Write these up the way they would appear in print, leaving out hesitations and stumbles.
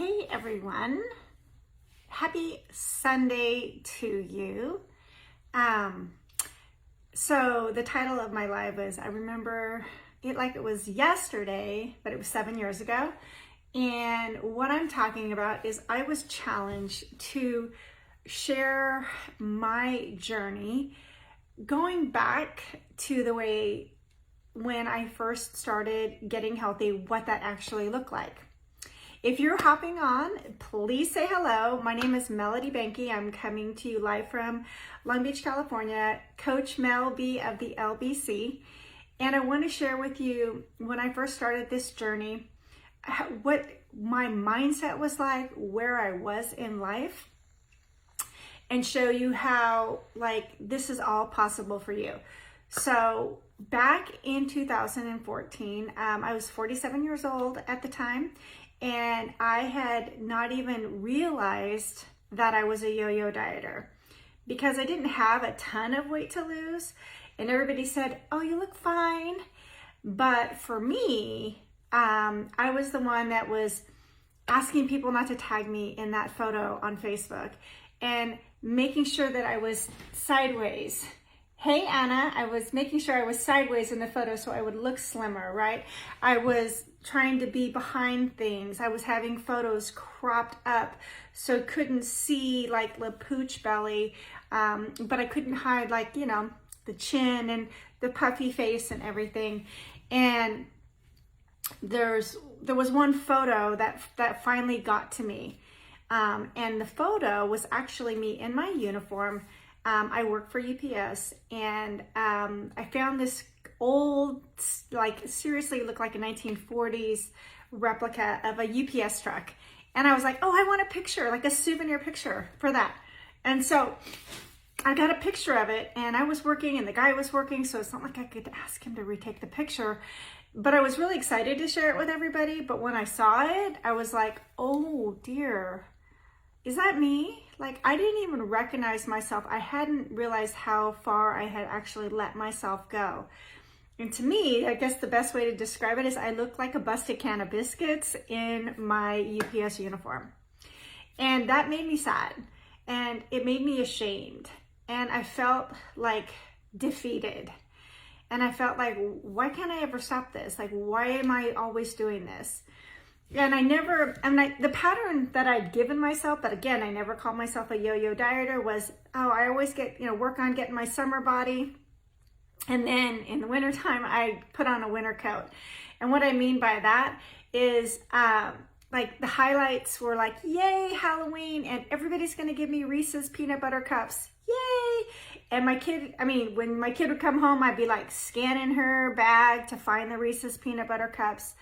Hey everyone, happy Sunday to you. So the title of my live was, I remember it like it was yesterday, but it was 7 years ago. And what I'm talking about is I was challenged to share my journey going back to the way when I first started getting healthy, what that actually looked like. If you're hopping on, please say hello. My name is Melody Banky. I'm coming to you live from Long Beach, California, Coach Mel B of the LBC. And I want to share with you when I first started this journey, what my mindset was like, where I was in life, and show you how this is all possible for you. So back in 2014, I was 47 years old at the time. And I had not even realized that I was a yo-yo dieter because I didn't have a ton of weight to lose. And everybody said, oh, you look fine. But for me, I was the one that was asking people not to tag me in that photo on Facebook and making sure that I was sideways. Hey, Anna, I was making sure I was sideways in the photo so I would look slimmer, right? I was trying to be behind things. I was having photos cropped up so I couldn't see the pooch belly, but I couldn't hide the chin and the puffy face and everything. And there was one photo that finally got to me. And the photo was actually me in my uniform. I work for UPS, and I found this old, seriously looked like a 1940s replica of a UPS truck. And I was like, oh, I want a picture, like a souvenir picture for that. And so I got a picture of it, and I was working and the guy was working, so it's not like I could ask him to retake the picture. But I was really excited to share it with everybody. But when I saw it, I was like, oh dear, is that me? I didn't even recognize myself. I hadn't realized how far I had actually let myself go. And to me, I guess the best way to describe it is I looked like a busted can of biscuits in my UPS uniform. And that made me sad. And it made me ashamed. And I felt defeated. And I felt why can't I ever stop this? Why am I always doing this? And the pattern that I'd given myself, but again, I never called myself a yo-yo dieter, was, I always work on getting my summer body. And then in the wintertime, I put on a winter coat. And what I mean by that is, the highlights were yay, Halloween, and everybody's going to give me Reese's peanut butter cups. Yay. And when my kid would come home, I'd be scanning her bag to find the Reese's peanut butter cups.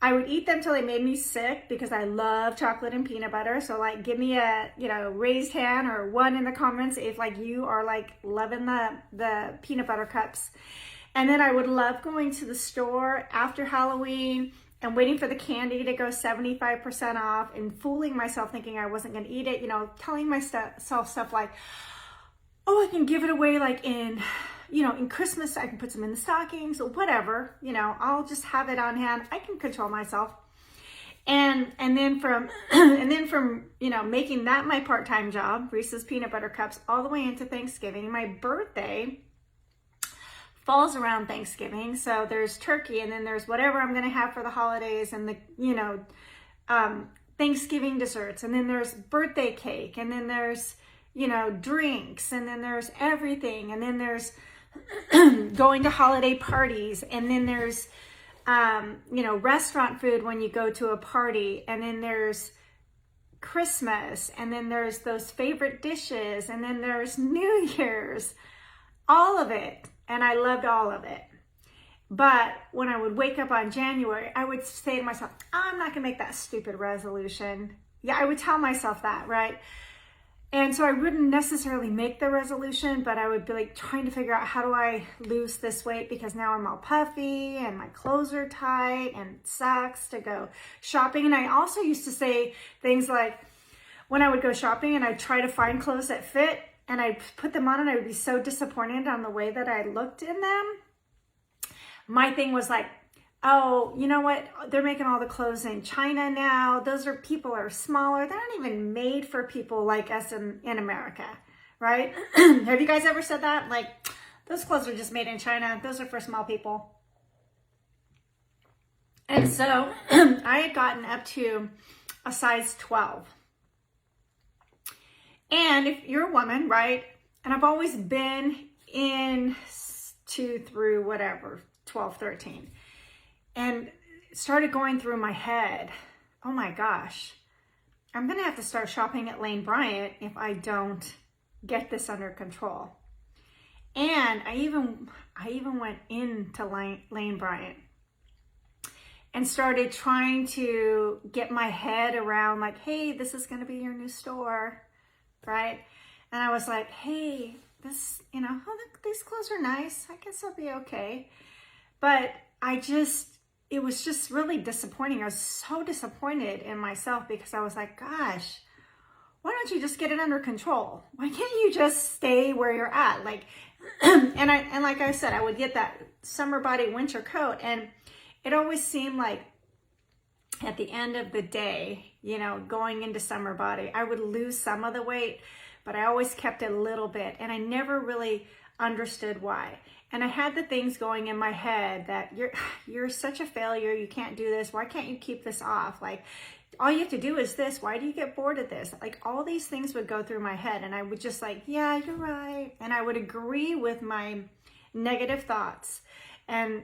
I would eat them till they made me sick because I love chocolate and peanut butter. So give me a, raised hand or one in the comments if you are loving the peanut butter cups. And then I would love going to the store after Halloween and waiting for the candy to go 75% off and fooling myself thinking I wasn't going to eat it, telling myself stuff like, oh, I can give it away in Christmas, I can put some in the stockings or whatever, I'll just have it on hand. I can control myself. And then from making that my part-time job, Reese's peanut butter cups, all the way into Thanksgiving. My birthday falls around Thanksgiving. So there's turkey, and then there's whatever I'm going to have for the holidays, and Thanksgiving desserts. And then there's birthday cake, and then there's, drinks, and then there's everything. And then there's going to holiday parties, and then there's restaurant food when you go to a party, and then there's Christmas, and then there's those favorite dishes, and then there's New Year's, all of it. And I loved all of it. But when I would wake up on January, I would say to myself, I'm not gonna make that stupid resolution. Yeah, I would tell myself that, right? And so I wouldn't necessarily make the resolution, but I would be trying to figure out, how do I lose this weight? Because now I'm all puffy and my clothes are tight and it sucks to go shopping. And I also used to say things when I would go shopping and I'd try to find clothes that fit and I'd put them on and I would be so disappointed on the way that I looked in them. My thing was oh, you know what? They're making all the clothes in China now. People are smaller. They're not even made for people like us in America, right? Have you guys ever said that? Like, those clothes are just made in China. Those are for small people. And so I had gotten up to a size 12. And if you're a woman, right? And I've always been in 2 through whatever, 12, 13. And it started going through my head, oh my gosh, I'm going to have to start shopping at Lane Bryant if I don't get this under control. And I even went into Lane Bryant and started trying to get my head around like, hey, this is going to be your new store, right? And I was like, hey, this, oh, look, these clothes are nice. I guess I'll be okay. But it was just really disappointing. I was so disappointed in myself because I was like, gosh, why don't you just get it under control? Why can't you just stay where you're at? Like, and like I said, I would get that summer body winter coat, and it always seemed like at the end of the day, going into summer body, I would lose some of the weight, but I always kept it a little bit, and I never really understood why. And I had the things going in my head that you're such a failure, you can't do this, why can't you keep this off? Like, all you have to do is this, why do you get bored of this? Like, all these things would go through my head, and I would just like, yeah, you're right. And I would agree with my negative thoughts. And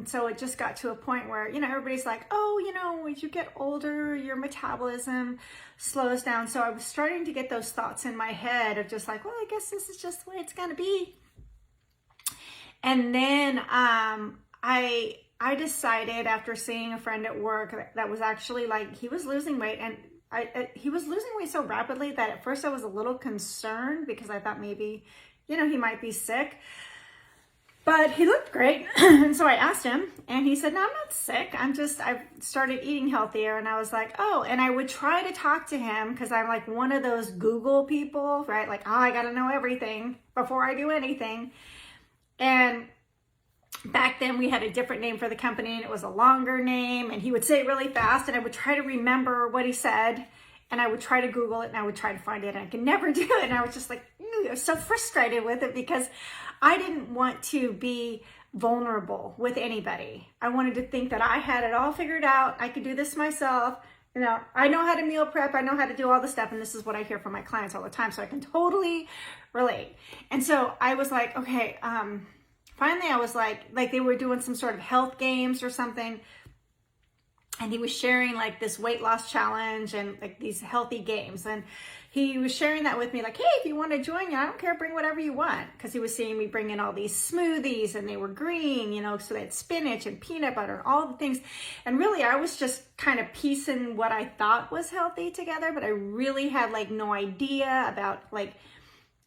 so it just got to a point where, everybody's like, oh, as you get older, your metabolism slows down. So I was starting to get those thoughts in my head of just like, well, I guess this is just the way it's going to be. And then I decided, after seeing a friend at work that was actually like, he was losing weight, and he was losing weight so rapidly that at first I was a little concerned because I thought maybe, he might be sick. But he looked great. And so I asked him, and he said, no, I'm not sick. I've started eating healthier. And I was like, oh, and I would try to talk to him because I'm like one of those Google people, right? Like, oh, I got to know everything before I do anything. And back then we had a different name for the company, and it was a longer name, and he would say it really fast, and I would try to remember what he said, and I would try to Google it, and I would try to find it, and I could never do it. And I was just like, I was so frustrated with it because I didn't want to be vulnerable with anybody. I wanted to think that I had it all figured out. I could do this myself. I know how to meal prep. I know how to do all the stuff. And this is what I hear from my clients all the time. So I can totally relate. And so I was like, okay, finally I was like they were doing some sort of health games or something. And he was sharing like this weight loss challenge and like these healthy games. And he was sharing that with me, like, hey, if you want to join, I don't care, bring whatever you want. Because he was seeing me bring in all these smoothies, and they were green, so they had spinach and peanut butter and all the things. And really, I was just kind of piecing what I thought was healthy together, but I really had like no idea about like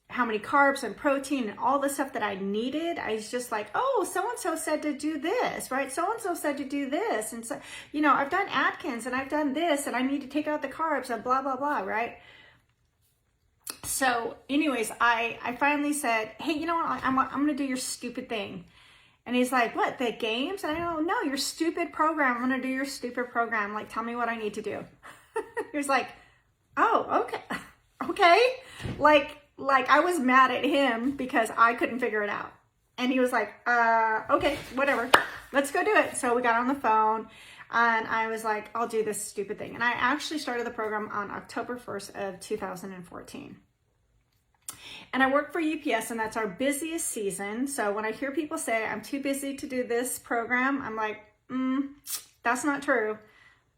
how many carbs and protein and all the stuff that I needed. I was just like, oh, so-and-so said to do this, right? So-and-so said to do this. And so, I've done Atkins, and I've done this, and I need to take out the carbs and blah, blah, blah, right? So anyways, I finally said, hey, you know what? I'm going to do your stupid thing. And he's like, what, the games? And I go, no, your stupid program. I'm going to do your stupid program. Like, tell me what I need to do. He was like, oh, okay. Okay. Like I was mad at him because I couldn't figure it out. And he was like, okay, whatever. Let's go do it. So we got on the phone, and I was like, I'll do this stupid thing. And I actually started the program on October 1st of 2014. And I work for UPS, and that's our busiest season. So when I hear people say, I'm too busy to do this program, I'm like, that's not true,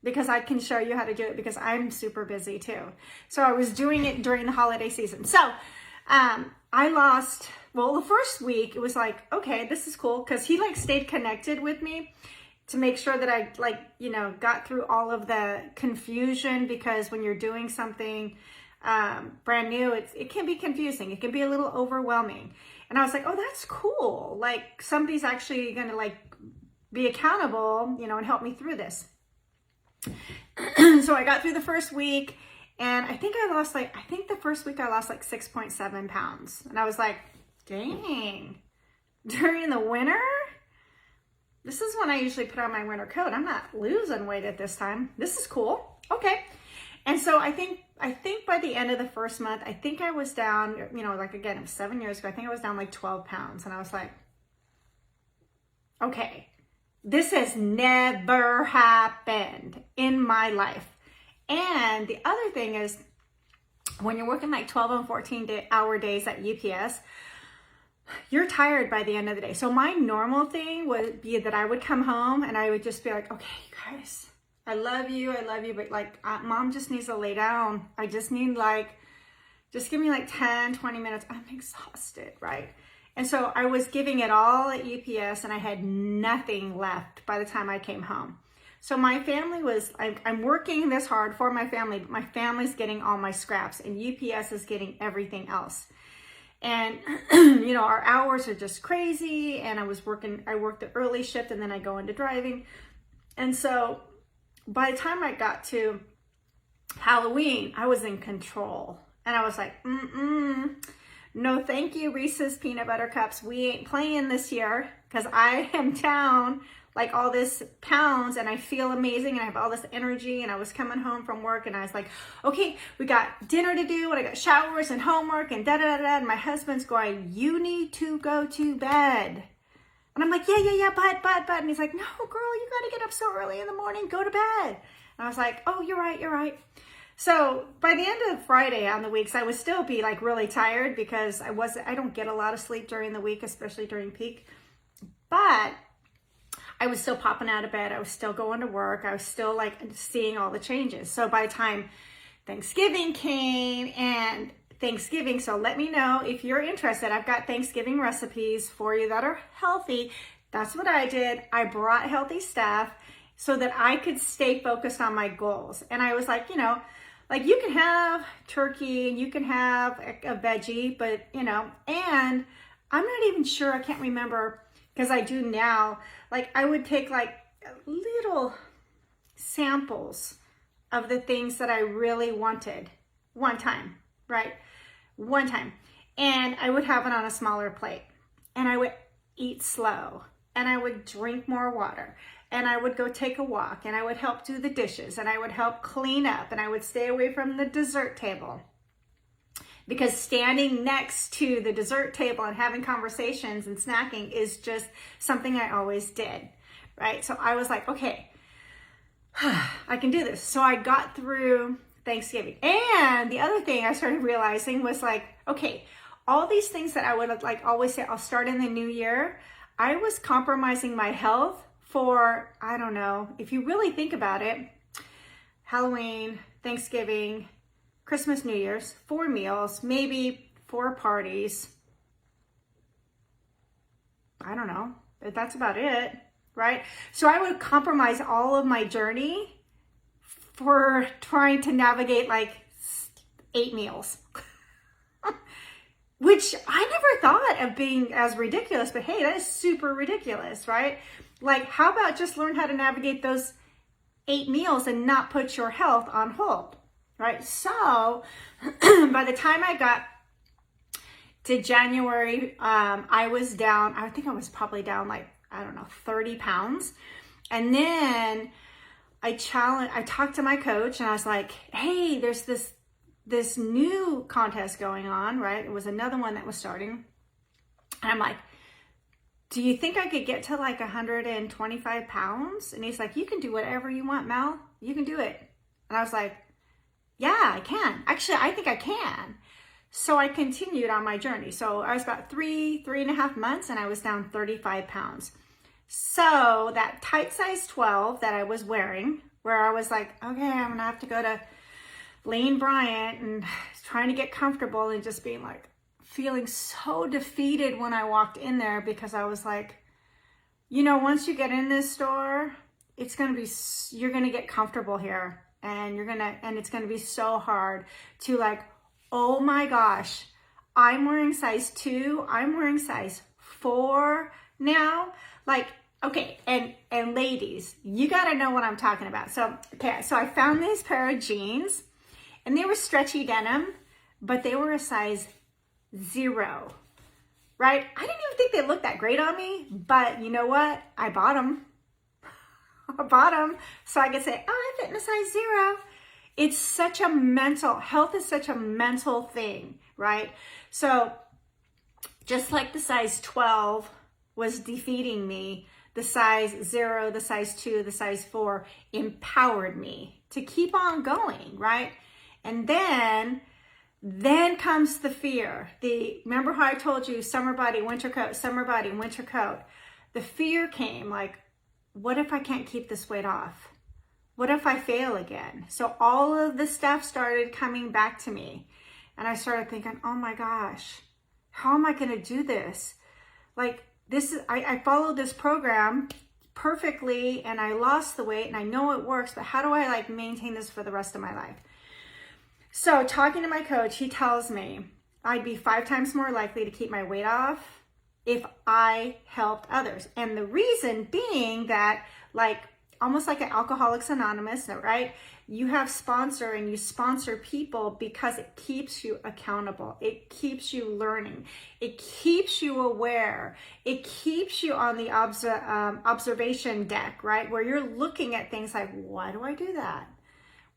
because I can show you how to do it, because I'm super busy too. So I was doing it during the holiday season. So I lost, the first week, it was like, okay, this is cool, because he like stayed connected with me to make sure that I got through all of the confusion, because when you're doing something brand new, it can be confusing. It can be a little overwhelming. And I was like, oh, that's cool. Like, somebody's actually going to like be accountable, and help me through this. So I got through the first week, and I think the first week I lost like 6.7 pounds. And I was like, dang, during the winter? This is when I usually put on my winter coat. I'm not losing weight at this time. This is cool. Okay. And so I think by the end of the first month, I think I was down, you know, like again, it was 7 years ago. I think I was down like 12 pounds. And I was like, okay, this has never happened in my life. And the other thing is, when you're working like 12 and 14-hour days at UPS, you're tired by the end of the day. So my normal thing would be that I would come home and I would just be like, okay, you guys, I love you, but like, mom just needs to lay down. I just need just give me like 10, 20 minutes. I'm exhausted, right? And so I was giving it all at UPS and I had nothing left by the time I came home. So my family was, I'm working this hard for my family, but my family's getting all my scraps and UPS is getting everything else. And, you know, our hours are just crazy. And I worked the early shift and then I go into driving. And so by the time I got to Halloween, I was in control. And I was like, no, thank you, Reese's Peanut Butter Cups. We ain't playing this year because I am down like all this pounds and I feel amazing and I have all this energy. And I was coming home from work and I was like, okay, we got dinner to do and I got showers and homework and da-da-da-da. And my husband's going, you need to go to bed. And I'm like, yeah, but. And he's like, no, girl, you got to get up so early in the morning, go to bed. And I was like, oh, you're right. So by the end of Friday on the weeks, I would still be like really tired because I don't get a lot of sleep during the week, especially during peak. But I was still popping out of bed. I was still going to work. I was still like seeing all the changes. So by the time Thanksgiving came and Thanksgiving, so let me know if you're interested. I've got Thanksgiving recipes for you that are healthy. That's what I did. I brought healthy stuff so that I could stay focused on my goals. And I was like, you know, like you can have turkey and you can have a veggie, but you know, and I'm not even sure, I can't remember because I do now, like I would take like little samples of the things that I really wanted one time, right? One time. And I would have it on a smaller plate and I would eat slow and I would drink more water and I would go take a walk and I would help do the dishes and I would help clean up and I would stay away from the dessert table. Because standing next to the dessert table and having conversations and snacking is just something I always did, right? So I was like, okay, I can do this. So I got through Thanksgiving. And the other thing I started realizing was like, okay, all these things that I would like always say, I'll start in the new year. I was compromising my health for, I don't know, if you really think about it, Halloween, Thanksgiving, Christmas, New Year's, 4 meals, maybe 4 parties. I don't know, but that's about it, right? So I would compromise all of my journey for trying to navigate like 8 meals, which I never thought of being as ridiculous, but hey, that is super ridiculous, right? Like, how about just learn how to navigate those 8 meals and not put your health on hold, right? So by the time I got to January, I was down, I think I was probably down like, I don't know, 30 pounds. And then I talked to my coach and I was like, hey, there's this new contest going on, right? It was another one that was starting. And I'm like, do you think I could get to like 125 pounds? And he's like, you can do whatever you want, Mel. You can do it. And I was like, yeah, I can. Actually, I think I can. So I continued on my journey. So I was about 3.5 months and I was down 35 pounds. So that tight size 12 that I was wearing, where I was like, okay, I'm gonna have to go to Lane Bryant and trying to get comfortable and just being like, feeling so defeated when I walked in there because I was like, you know, once you get in this store, it's gonna be, you're gonna get comfortable here and it's gonna be so hard to like, oh my gosh, I'm wearing size 2, I'm wearing size 4 now. Like, okay, and ladies, you gotta know what I'm talking about. So, okay, so I found this pair of jeans and they were stretchy denim, but they were a size 0. right? I didn't even think they looked that great on me, but you know what? I bought them. I bought them so I could say, oh, I fit in a size 0. It's such a health is such a mental thing, right? So just like the size 12 was defeating me, the size 0, the size 2, the size 4 empowered me to keep on going, right? And then comes the fear. Remember how I told you summer body, winter coat, summer body, winter coat? The fear came like, what if I can't keep this weight off? What if I fail again? So all of the stuff started coming back to me. And I started thinking, oh my gosh, how am I going to do this? Like I followed this program perfectly and I lost the weight and I know it works, but how do I like maintain this for the rest of my life? So talking to my coach, he tells me I'd be 5 times more likely to keep my weight off if I helped others. And the reason being that like almost like an Alcoholics Anonymous, right? You have sponsor and you sponsor people because it keeps you accountable. It keeps you learning. It keeps you aware. It keeps you on the observation deck, right? Where you're looking at things like, why do I do that?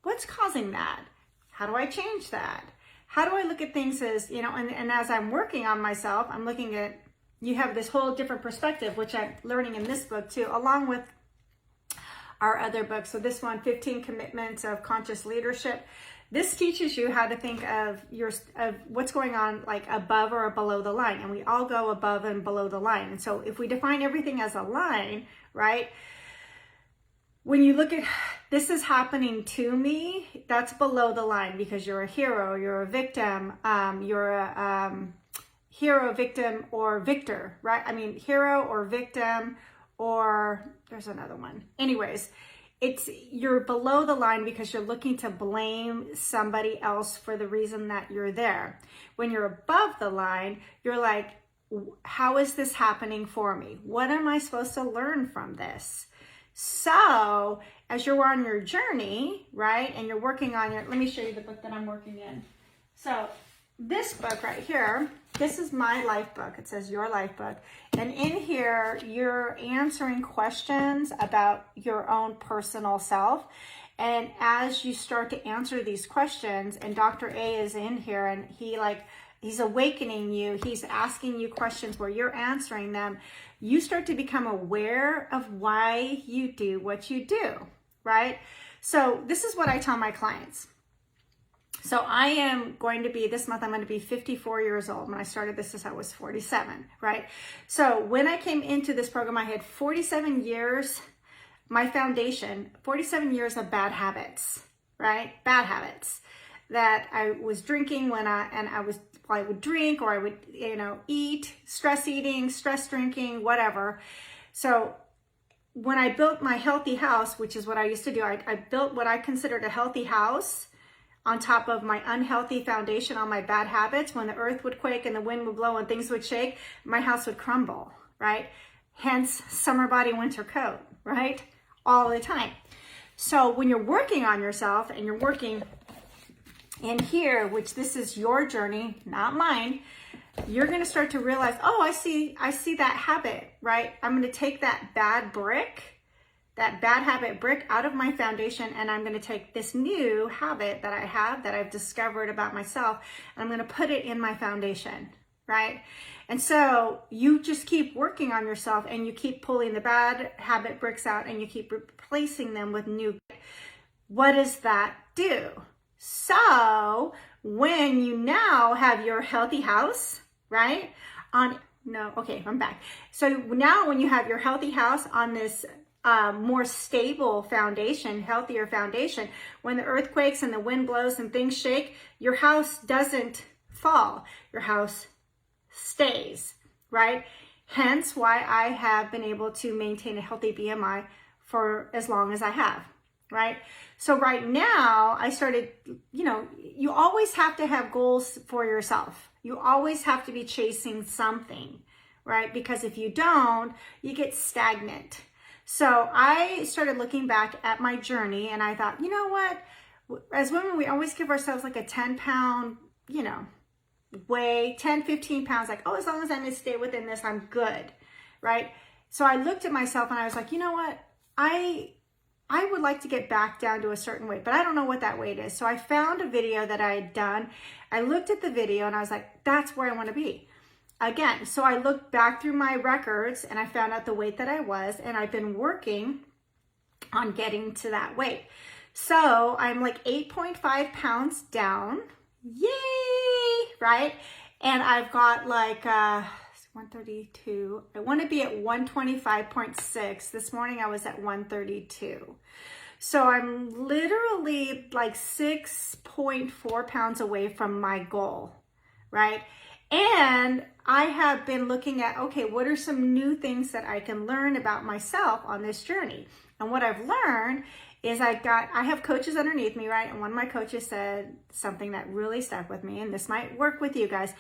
What's causing that? How do I change that? How do I look at things as, and as I'm working on myself, I'm looking at, you have this whole different perspective, which I'm learning in this book too, along with our other books. So this one, 15 Commitments of Conscious Leadership. This teaches you how to think of what's going on like above or below the line. And we all go above and below the line. And so if we define everything as a line, right? When you look at this is happening to me, that's below the line because you're a hero, you're a victim, you're a hero, victim, or victor, right? I mean, hero or victim, or there's another one. Anyways, you're below the line because you're looking to blame somebody else for the reason that you're there. When you're above the line, you're like, how is this happening for me? What am I supposed to learn from this? So as you're on your journey, right, and you're working on let me show you the book that I'm working in. So this book right here, this is my life book. It says Your Life Book. And in here, you're answering questions about your own personal self. And as you start to answer these questions, and Dr. A is in here, and he's awakening you, he's asking you questions where you're answering them, you start to become aware of why you do what you do, right? So this is what I tell my clients. So I am going to be, this month, I'm going to be 54 years old. When I started this, I was 47, right? So when I came into this program, I had 47 years, my foundation, 47 years of bad habits, right? Bad habits that I was drinking I would drink, or I would, eat, stress eating, stress drinking, whatever. So when I built my healthy house, which is what I used to do, I built what I considered a healthy house on top of my unhealthy foundation on my bad habits. When the earth would quake and the wind would blow and things would shake, my house would crumble, right? Hence, summer body, winter coat, right? All the time. So when you're working on yourself and you're working in here, which this is your journey, not mine, you're going to start to realize, oh, I see that habit, right? I'm going to take that bad habit brick out of my foundation, and I'm going to take this new habit that I have, that I've discovered about myself, and I'm going to put it in my foundation, right? And so you just keep working on yourself, and you keep pulling the bad habit bricks out, and you keep replacing them with new. What does that do? So when you now have your healthy house, right? I'm back. So now when you have your healthy house on this more stable foundation, healthier foundation, when the earth quakes and the wind blows and things shake, your house doesn't fall. Your house stays, right? Hence why I have been able to maintain a healthy BMI for as long as I have, right? So right now I started, you always have to have goals for yourself. You always have to be chasing something, right? Because if you don't, you get stagnant. So I started looking back at my journey, and I thought, you know what? As women, we always give ourselves like a 10-pound, weigh 10, 15 pounds, like, oh, as long as I stay within this, I'm good, right? So I looked at myself and I was like, you know what? I would like to get back down to a certain weight, but I don't know what that weight is. So I found a video that I had done. I looked at the video and I was like, that's where I want to be. Again, so I looked back through my records and I found out the weight that I was, and I've been working on getting to that weight. So I'm like 8.5 pounds down. Yay, right? And I've got like 132. I want to be at 125.6. This morning I was at 132. So I'm literally like 6.4 pounds away from my goal, right? And I have been looking at, okay, what are some new things that I can learn about myself on this journey? And what I've learned is I have coaches underneath me, right? And one of my coaches said something that really stuck with me, and this might work with you guys.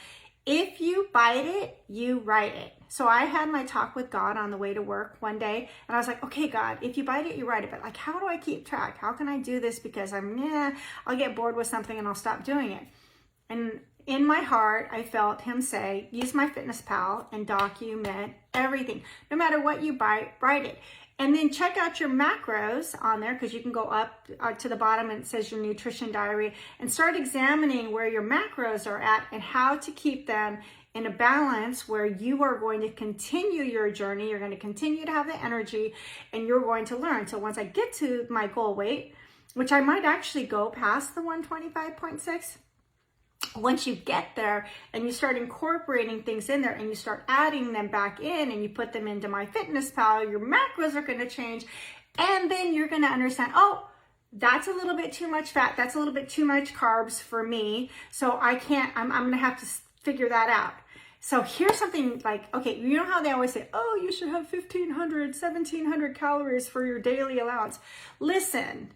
If you bite it, you write it. So I had my talk with God on the way to work one day, and I was like, okay, God, if you bite it, you write it. But like, how do I keep track? How can I do this? Because I'll get bored with something and I'll stop doing it. And in my heart, I felt him say, use MyFitnessPal and document everything. No matter what you buy, write it. And then check out your macros on there, because you can go up to the bottom and it says your nutrition diary, and start examining where your macros are at and how to keep them in a balance where you are going to continue your journey. You're going to continue to have the energy and you're going to learn. So once I get to my goal weight, which I might actually go past the 125.6, once you get there and you start incorporating things in there and you start adding them back in and you put them into MyFitnessPal, your macros are going to change. And then you're going to understand, oh, that's a little bit too much fat. That's a little bit too much carbs for me. So I'm going to have to figure that out. So here's something like, okay, you know how they always say, oh, you should have 1,500, 1,700 calories for your daily allowance. Listen,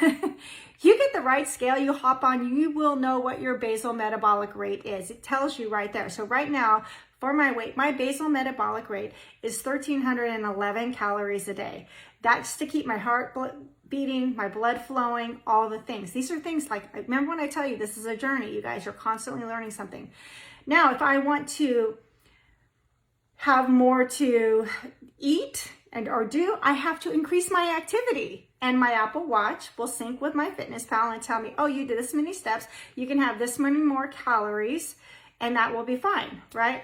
you get the right scale, you hop on, you will know what your basal metabolic rate is. It tells you right there. So right now, for my weight, my basal metabolic rate is 1,311 calories a day. That's to keep my heart beating, my blood flowing, all the things. These are things like, remember when I tell you this is a journey, you guys, you're constantly learning something. Now, if I want to have more to eat or do, I have to increase my activity. And my Apple Watch will sync with MyFitnessPal and tell me, oh, you did this many steps, you can have this many more calories, and that will be fine, right?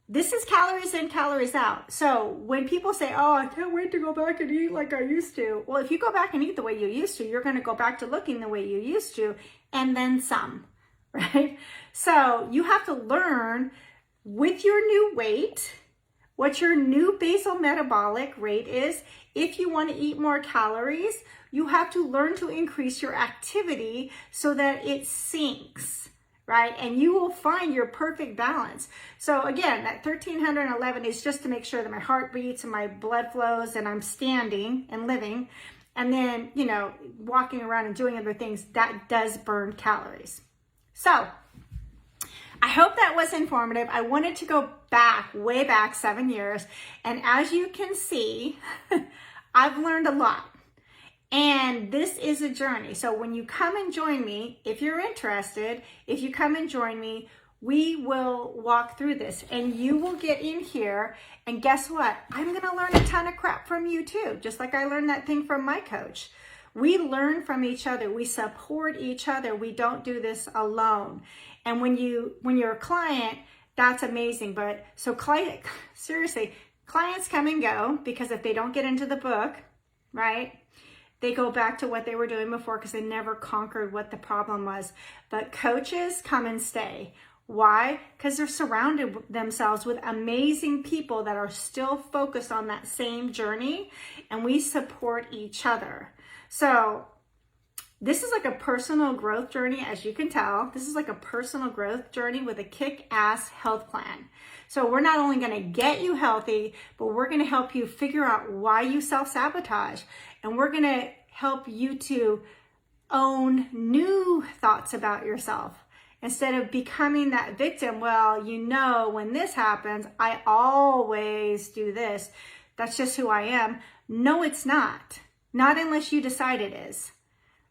This is calories in, calories out. So when people say, oh, I can't wait to go back and eat like I used to. Well, if you go back and eat the way you used to, you're going to go back to looking the way you used to, and then some, right? So you have to learn with your new weight what your new basal metabolic rate is. If you want to eat more calories, you have to learn to increase your activity so that it syncs, right? And you will find your perfect balance. So again, that 1,311 is just to make sure that my heart beats and my blood flows and I'm standing and living. And then, you know, walking around and doing other things, that does burn calories. So I hope that was informative. I wanted to go back, way back 7 years. And as you can see, I've learned a lot. And this is a journey. So when you come and join me, if you're interested, if you come and join me, we will walk through this and you will get in here. And guess what? I'm going to learn a ton of crap from you too, just like I learned that thing from my coach. We learn from each other. We support each other. We don't do this alone. And when you're a client, that's amazing. But so seriously, clients come and go because if they don't get into the book, right, they go back to what they were doing before because they never conquered what the problem was. But coaches come and stay. Why? Because they're surrounded themselves with amazing people that are still focused on that same journey, and we support each other. So this is like a personal growth journey, as you can tell. This is like a personal growth journey with a kick-ass health plan. So we're not only going to get you healthy, but we're going to help you figure out why you self-sabotage. And we're going to help you to own new thoughts about yourself. Instead of becoming that victim, well, you know, when this happens, I always do this. That's just who I am. No, it's not. Not unless you decide it is.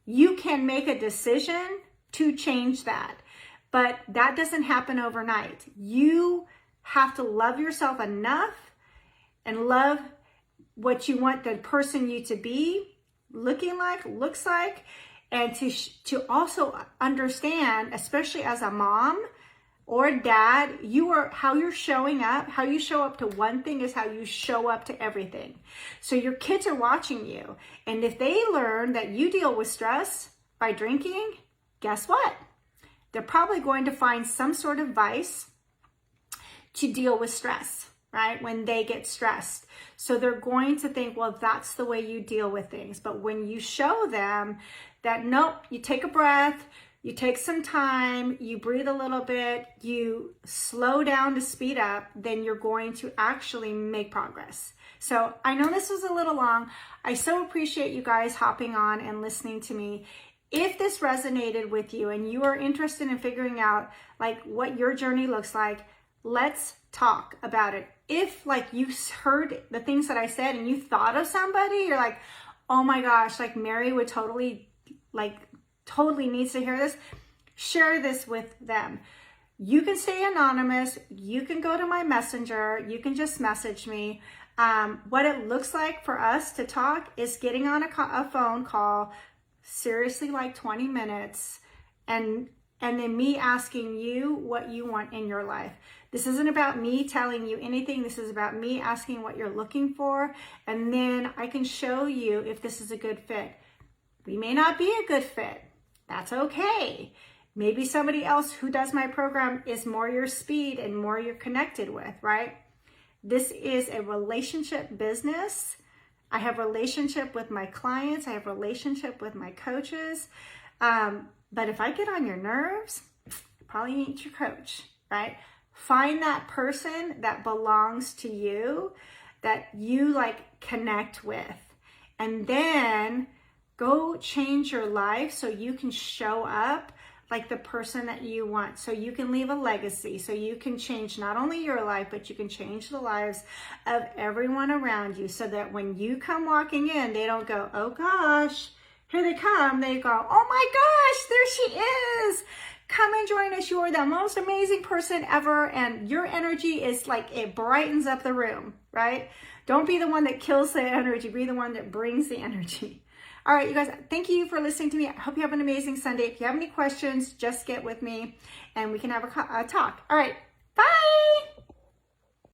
You can make a decision to change that. but that doesn't happen overnight. You have to love yourself enough and love what you want the person you to be, looking like, looks like, and to also understand, especially as a mom or dad, how you're showing up, how you show up to one thing is how you show up to everything. So your kids are watching you. And if they learn that you deal with stress by drinking, guess what? They're probably going to find some sort of vice to deal with stress, right? When they get stressed. So they're going to think, well, that's the way you deal with things. But when you show them that, nope, you take a breath, you take some time, you breathe a little bit, you slow down to speed up, then you're going to actually make progress. So I know this was a little long. I so appreciate you guys hopping on and listening to me. If this resonated with you and you are interested in figuring out like what your journey looks like, let's talk about it. If like you heard the things that I said and you thought of somebody, you're like, oh my gosh, like Mary would totally needs to hear this, share this with them. You can stay anonymous. You can go to my messenger. You can just message me. What it looks like for us to talk is getting on a phone call, seriously like 20 minutes, and then me asking you what you want in your life. This isn't about me telling you anything. This is about me asking what you're looking for, and then I can show you if this is a good fit. We may not be a good fit. That's okay. Maybe somebody else who does my program is more your speed and more you're connected with, right? This is a relationship business. I have relationship with my clients. I have relationship with my coaches. But if I get on your nerves, I probably need your coach, right? Find that person that belongs to you, that you like connect with, and then go change your life so you can show up like the person that you want, so you can leave a legacy, so you can change not only your life, but you can change the lives of everyone around you, so that when you come walking in, they don't go, oh gosh, here they come. They go, oh my gosh, there she is. Come and join us. You're the most amazing person ever. And your energy is like, it brightens up the room, right? Don't be the one that kills the energy. Be the one that brings the energy. All right, you guys, thank you for listening to me. I hope you have an amazing Sunday. If you have any questions, just get with me and we can have a talk. All right, bye.